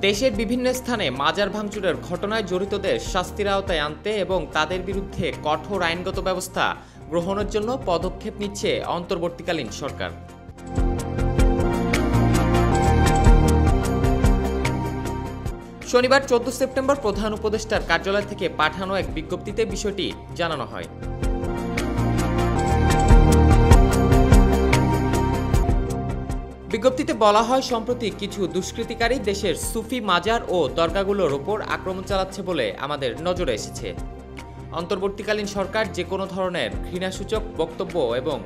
দেশের বিভিন্ন স্থানে মাজার ভাঙচুরের ঘটনায় জড়িতদের শাস্তির আওতায় আনতে এবং তাদের বিরুদ্ধে কঠোর আইনগত ব্যবস্থা গ্রহণের জন্য পদক্ষেপ নিচ্ছে অন্তর্বর্তীকালীন সরকার। শনিবার 14 সেপ্টেম্বর প্রধান উপদেষ্টার কার্যালয় থেকে পাঠানো এক বিজ্ঞপ্তিতে বিষয়টি জানানো হয়। বিজ্ঞপ্তিতে বলা হয়, সম্প্রতি কিছু দুষ্কৃতিকারী দেশের সুফি মাজার ও দরগাগুলোর ওপর আক্রমণ চালাচ্ছে বলে আমাদের নজরে এসেছে। অন্তর্বর্তীকালীন সরকার যে কোনো ধরনের ঘৃণাসূচক বক্তব্য এবং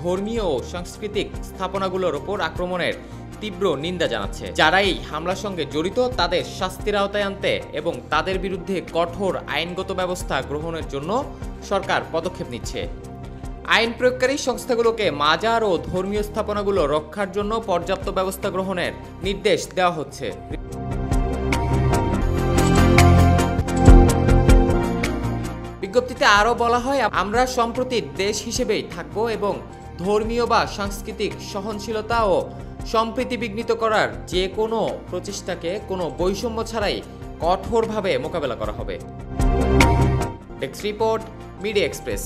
ধর্মীয় ও সাংস্কৃতিক স্থাপনাগুলোর ওপর আক্রমণের তীব্র নিন্দা জানাচ্ছে। যারা এই হামলার সঙ্গে জড়িত তাদের শাস্তির আওতায় আনতে এবং তাদের বিরুদ্ধে কঠোর আইনগত ব্যবস্থা গ্রহণের জন্য সরকার পদক্ষেপ নিচ্ছে। আইন প্রয়োগকারী সংস্থাগুলোকে মাজার ও ধর্মীয় স্থাপনাগুলো রক্ষার জন্য পর্যাপ্ত ব্যবস্থা গ্রহণের নির্দেশ দেওয়া হচ্ছে। বিজ্ঞপ্তিতে আরও বলা হয়, আমরা সম্প্রতির দেশ হিসেবেই থাকব এবং ধর্মীয় বা সাংস্কৃতিক সহনশীলতা ও সম্প্রীতি বিঘ্নিত করার যে কোনো প্রচেষ্টাকে কোনো বৈষম্য ছাড়াই কঠোরভাবে মোকাবেলা করা হবে। Desk report, media express.